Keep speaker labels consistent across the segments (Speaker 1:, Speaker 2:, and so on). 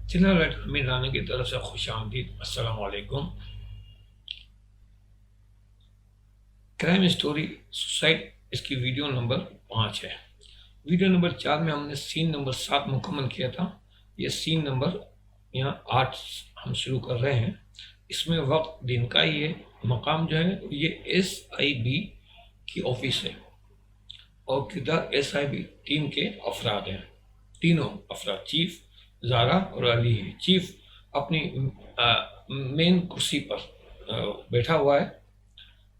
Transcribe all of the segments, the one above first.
Speaker 1: Channel writer अमीर राना की तरफ से खुश आमदीद। अस्सलाम वालेकुम। क्राइम स्टोरी सुसाइड, इसकी वीडियो नंबर 5 है। वीडियो नंबर 4 में हमने सीन नंबर 7 मुकम्मल किया था। ये सीन नंबर यहाँ 8 हम शुरू कर रहे हैं। इसमें वक्त दिन का ही है। मकाम जो है ये SIB की ऑफिस है और किरदार SIB टीम के अफराद हैं। तीनों अफराद चीफ, ज़ारा और अली है। चीफ अपनी मेन कुर्सी पर बैठा हुआ है।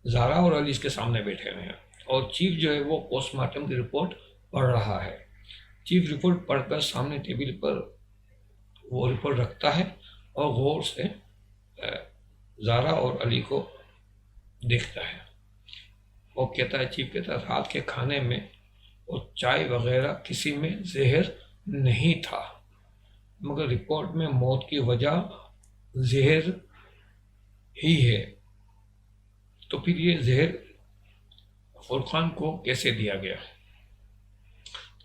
Speaker 1: ज़ारा और अली इसके सामने बैठे हुए हैं और चीफ जो है वो पोस्टमार्टम की रिपोर्ट पढ़ रहा है। चीफ रिपोर्ट पढ़कर सामने टेबल पर वो रिपोर्ट रखता है और गौर से ज़ारा और अली को देखता है। वो कहता है, चीफ कहता है, रात के खाने में और चाय वगैरह किसी में जहर नहीं था, मगर रिपोर्ट में मौत की वजह जहर ही है। तो फिर ये जहर फुरकान को कैसे दिया गया?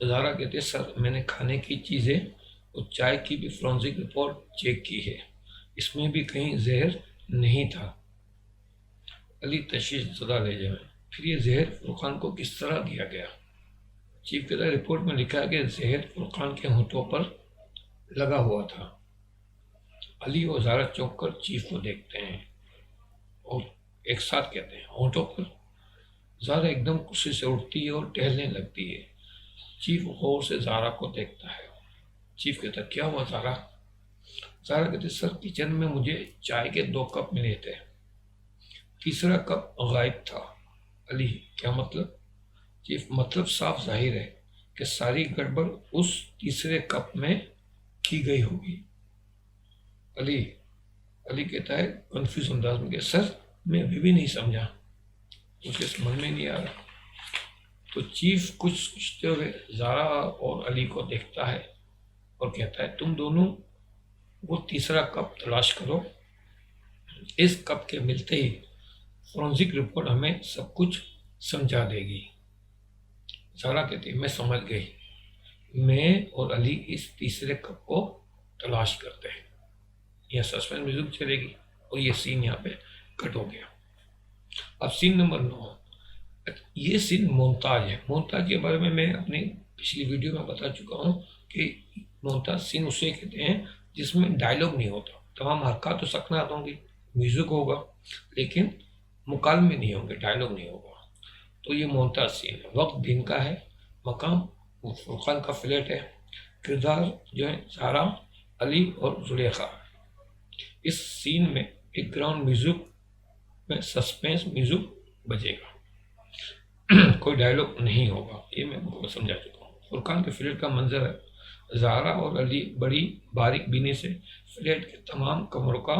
Speaker 1: तो ज़ारा कहते, सर मैंने खाने की चीज़ें और चाय की भी फोरेंसिक रिपोर्ट चेक की है, इसमें भी कहीं जहर नहीं था। अली तशवीश ज़दा ले जाए, फिर ये जहर फुरकान को किस तरह दिया गया? चीफ कहता है, रिपोर्ट में लिखा है कि जहर फुरकान के होंठों पर लगा हुआ था। अली और ज़ारा चौंक कर चीफ को देखते हैं और एक साथ कहते हैं, होंठों पर? ज़ारा एकदम गुस्से से उठती है और टहलने लगती है। चीफ गौर से ज़ारा को देखता है। चीफ कहता है, क्या हुआ ज़ारा? ज़ारा कहते, सर किचन में मुझे चाय के 2 कप मिले थे, तीसरा कप गायब था। अली, क्या मतलब? चीफ, मतलब साफ जाहिर है कि सारी गड़बड़ उस तीसरे कप में की गई होगी। अली अली कहता है कंफ्यूज अंदाज में, सर मैं अभी भी नहीं समझा, मुझे समझ में नहीं आ रहा। तो चीफ कुछ सोचते हुए ज़ारा और अली को देखता है और कहता है, तुम दोनों वो तीसरा कप तलाश करो। इस कप के मिलते ही फोरेंसिक रिपोर्ट हमें सब कुछ समझा देगी। ज़ारा कहती है, मैं समझ गई। मैं और अली इस तीसरे कप को तलाश करते हैं। यह सस्पेंस म्यूजिक चलेगी और ये सीन यहाँ पे कट हो गया। अब सीन नंबर 9। ये सीन मोन्ताज है। मोन्ताज के बारे में मैं अपनी पिछली वीडियो में बता चुका हूँ कि मोन्ताज सीन उसे कहते हैं जिसमें डायलॉग नहीं होता। तमाम हरकत तो सकनात होंगी, म्यूजिक होगा, लेकिन मुकालमे नहीं होंगे, डायलॉग नहीं होगा। तो ये मोन्ताज सीन है। वक्त दिन का है। मकाम फुरकान का फ्लैट है। किरदार जो है ज़ारा, अली और जुलेखा। इस सीन में एक ग्राउंड म्यूजिक में सस्पेंस म्यूजिक बजेगा। कोई डायलॉग नहीं होगा, ये मैं आपको समझा चुका हूँ। फुरकान के फ्लैट का मंजर है। ज़ारा और अली बड़ी बारीक बीनी से फ्लैट के तमाम कमरों का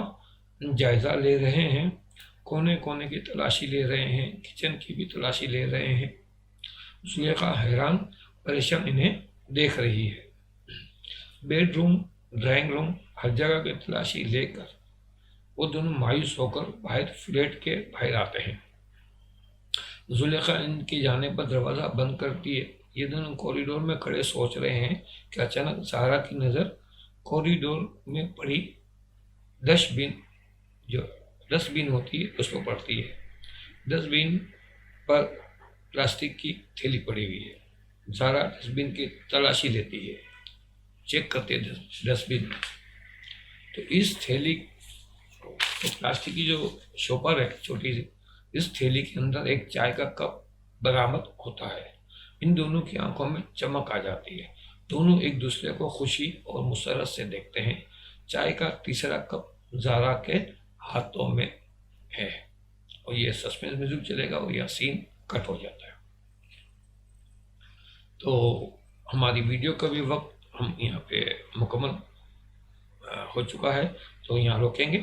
Speaker 1: जायज़ा ले रहे हैं। कोने कोने की तलाशी ले रहे हैं, किचन की भी तलाशी ले रहे हैं। जुलेखा हैरान परेशान इन्हें देख रही है। बेडरूम, ड्राइंग रूम, हर जगह की तलाशी लेकर वो दोनों मायूस होकर बाहर फ्लैट के बाहर आते हैं। जुलेखा इनके जाने पर दरवाज़ा बंद करती है। ये दोनों कॉरिडोर में खड़े सोच रहे हैं कि अचानक ज़ारा की नज़र कॉरिडोर में पड़ी डस्टबिन, जो डस्टबिन होती है, उस पर पड़ती है। डस्टबिन पर प्लास्टिक की थैली पड़ी हुई है। ज़ारा डस्टबिन की तलाशी लेती है, चेक करती है डस्टबिन। तो इस थैली, तो प्लास्टिक की जो शॉपर है छोटी सी, इस थैली के अंदर एक चाय का कप बरामद होता है। इन दोनों की आंखों में चमक आ जाती है। दोनों एक दूसरे को खुशी और मुसरत से देखते हैं। चाय का तीसरा कप ज़ारा के हाथों में है और ये सस्पेंस म्यूजिक चलेगा और यह सीन कट हो जाता है। तो हमारी वीडियो का भी वक्त हम यहाँ पे मुकम्मल हो चुका है, तो यहाँ रोकेंगे।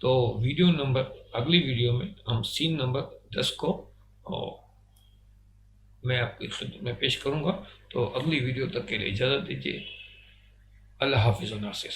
Speaker 1: तो वीडियो नंबर, अगली वीडियो में हम सीन नंबर 10 को मैं आपकी खिदमत में पेश करूँगा। तो अगली वीडियो तक के लिए इजाज़त दीजिए। अल्लाह हाफिज़ नासिर।